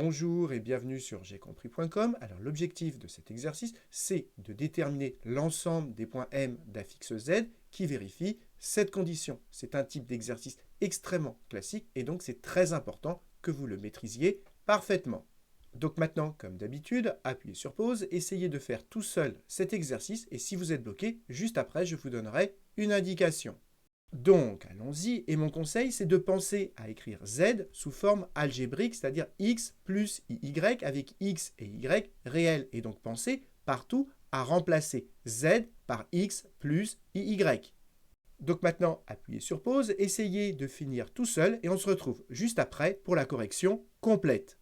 Bonjour et bienvenue sur j'aicompris.com. Alors l'objectif de cet exercice, c'est de déterminer l'ensemble des points M d'un fixe Z qui vérifie cette condition. C'est un type d'exercice extrêmement classique et donc c'est très important que vous le maîtrisiez parfaitement. Donc maintenant, comme d'habitude, appuyez sur pause, essayez de faire tout seul cet exercice et si vous êtes bloqué, juste après, je vous donnerai une indication. Donc, allons-y, et mon conseil, c'est de penser à écrire Z sous forme algébrique, c'est-à-dire X plus IY avec X et Y réels. Et donc, pensez partout à remplacer Z par X plus IY. Donc maintenant, appuyez sur pause, essayez de finir tout seul et on se retrouve juste après pour la correction complète.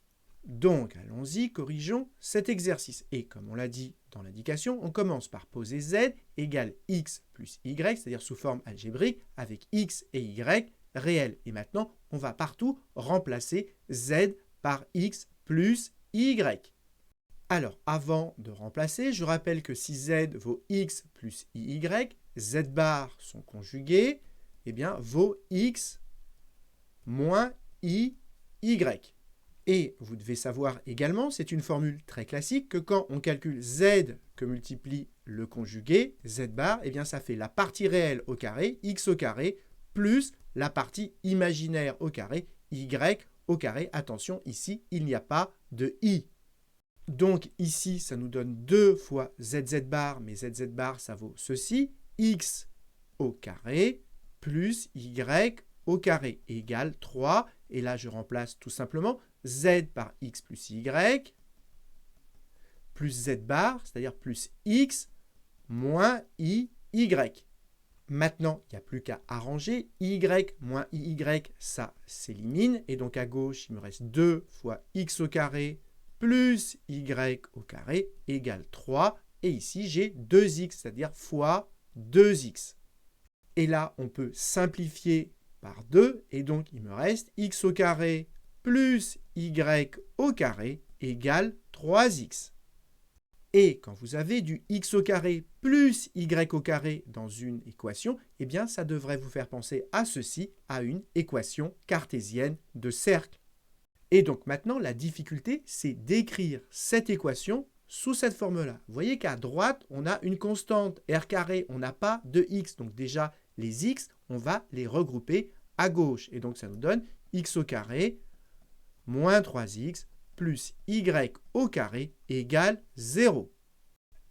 Donc, allons-y, corrigeons cet exercice. Et comme on l'a dit dans l'indication, on commence par poser Z égale X plus Y, c'est-à-dire sous forme algébrique, avec X et Y réels. Et maintenant, on va partout remplacer Z par X plus Y. Alors, avant de remplacer, je rappelle que si Z vaut X plus IY, Z bar sont conjugués, eh bien, vaut X moins IY. Et vous devez savoir également, c'est une formule très classique, que quand on calcule Z que multiplie le conjugué, Z bar, eh bien ça fait la partie réelle au carré, X au carré, plus la partie imaginaire au carré, Y au carré. Attention, ici, il n'y a pas de I. Donc ici, ça nous donne 2 fois ZZ bar, mais ZZ bar, ça vaut ceci, X au carré plus Y au carré égale 3. Et là, je remplace tout simplement Z par X plus Y plus Z bar, c'est-à-dire plus X moins IY. Maintenant, il n'y a plus qu'à arranger. Y moins IY, ça s'élimine. Et donc à gauche, il me reste 2 fois X au carré plus Y au carré égale 3. Et ici, j'ai 2X, c'est-à-dire fois 2X. Et là, on peut simplifier par 2. Et donc, il me reste X au carré plus Y au carré égale 3X. Et quand vous avez du X au carré plus Y au carré dans une équation, eh bien, ça devrait vous faire penser à ceci, à une équation cartésienne de cercle. Et donc maintenant, la difficulté, c'est d'écrire cette équation sous cette forme-là. Vous voyez qu'à droite, on a une constante R carré, on n'a pas de X. Donc déjà, les X, on va les regrouper à gauche. Et donc ça nous donne X au carré moins 3X plus Y au carré égale 0.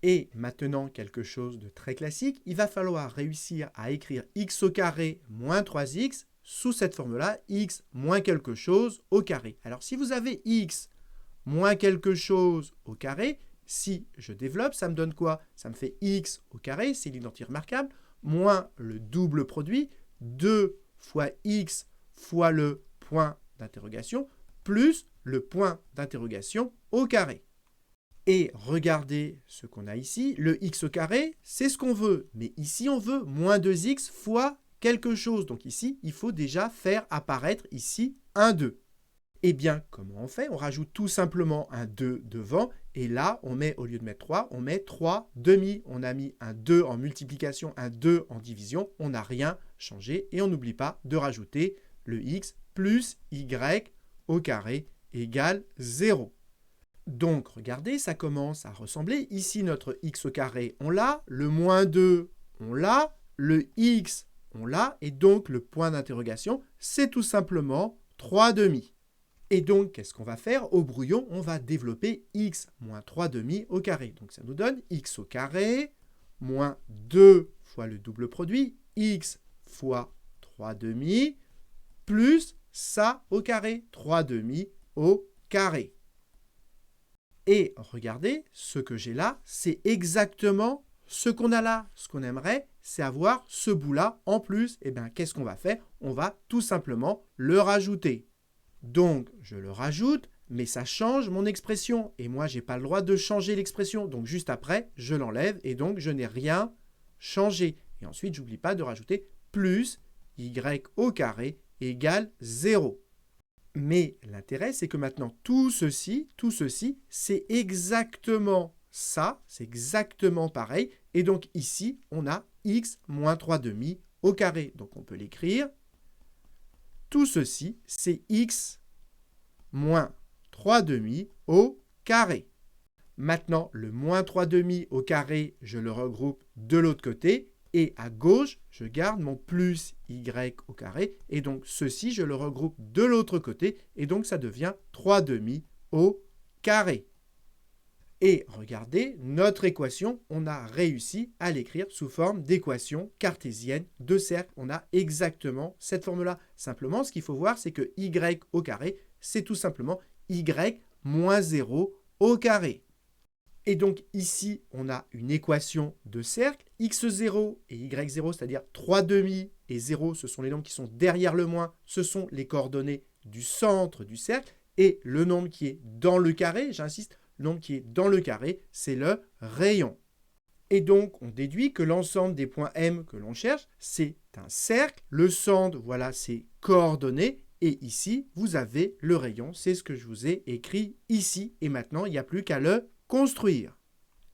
Et maintenant, quelque chose de très classique, il va falloir réussir à écrire X au carré moins 3X sous cette forme-là, X moins quelque chose au carré. Alors si vous avez X moins quelque chose au carré, si je développe, ça me donne quoi? Ça me fait X au carré, c'est l'identité remarquable, moins le double produit, 2 fois X fois le point d'interrogation, plus le point d'interrogation au carré. Et regardez ce qu'on a ici, le x au carré, c'est ce qu'on veut. Mais ici, on veut moins 2x fois quelque chose. Donc ici, il faut déjà faire apparaître ici un 2. Eh bien, comment on fait? On rajoute tout simplement un 2 devant. Et là, on met, au lieu de mettre 3, on met 3 demi. On a mis un 2 en multiplication, un 2 en division. On n'a rien changé. Et on n'oublie pas de rajouter le x plus y au carré égale 0. Donc, regardez, ça commence à ressembler. Ici, notre x au carré, on l'a. Le moins 2, on l'a. Le x, on l'a. Et donc, le point d'interrogation, c'est tout simplement 3 demi. Et donc, qu'est-ce qu'on va faire? Au brouillon, on va développer x moins 3 demi au carré. Donc, ça nous donne x au carré moins 2 fois le double produit, x fois 3 demi, plus ça au carré, 3 demi au carré. Et regardez, ce que j'ai là, c'est exactement ce qu'on a là. Ce qu'on aimerait, c'est avoir ce bout-là en plus. Et bien, qu'est-ce qu'on va faire? On va tout simplement le rajouter. Donc, je le rajoute, mais ça change mon expression. Et moi, je n'ai pas le droit de changer l'expression. Donc, juste après, je l'enlève et donc, je n'ai rien changé. Et ensuite, je n'oublie pas de rajouter plus y au carré égale 0. Mais l'intérêt, c'est que maintenant, tout ceci, c'est exactement ça, c'est exactement pareil. Et donc ici, on a x moins 3 demi au carré. Donc on peut l'écrire. Tout ceci, c'est x moins 3/2 au carré. Maintenant, le moins 3/2 au carré, je le regroupe de l'autre côté. Et à gauche, je garde mon plus y au carré. Et donc, ceci, je le regroupe de l'autre côté. Et donc, ça devient 3/2 au carré. Et regardez, notre équation, on a réussi à l'écrire sous forme d'équation cartésienne de cercle. On a exactement cette forme-là. Simplement, ce qu'il faut voir, c'est que y au carré, c'est tout simplement y moins 0 au carré. Et donc ici, on a une équation de cercle, x0 et y0, c'est-à-dire 3/2 et 0, ce sont les nombres qui sont derrière le moins, ce sont les coordonnées du centre du cercle, et le nombre qui est dans le carré, j'insiste, le nombre qui est dans le carré, c'est le rayon. Et donc, on déduit que l'ensemble des points M que l'on cherche, c'est un cercle. Le centre, voilà ses coordonnées. Et ici, vous avez le rayon. C'est ce que je vous ai écrit ici. Et maintenant, il n'y a plus qu'à le construire.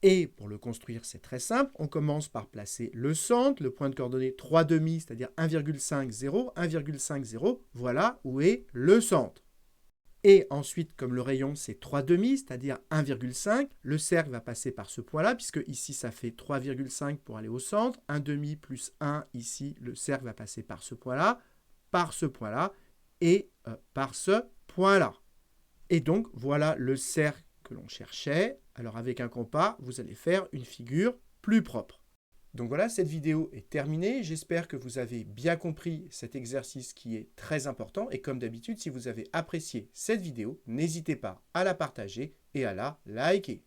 Et pour le construire, c'est très simple. On commence par placer le centre, le point de coordonnées 3/2, c'est-à-dire 1,50, 1,50. Voilà où est le centre. Et ensuite, comme le rayon, c'est 3/2, c'est-à-dire 1,5, le cercle va passer par ce point-là, puisque ici, ça fait 3,5 pour aller au centre. 1/2 plus 1, ici, le cercle va passer par ce point-là et par ce point-là. Et donc, voilà le cercle que l'on cherchait. Alors, avec un compas, vous allez faire une figure plus propre. Donc voilà, cette vidéo est terminée. J'espère que vous avez bien compris cet exercice qui est très important. Et comme d'habitude, si vous avez apprécié cette vidéo, n'hésitez pas à la partager et à la liker.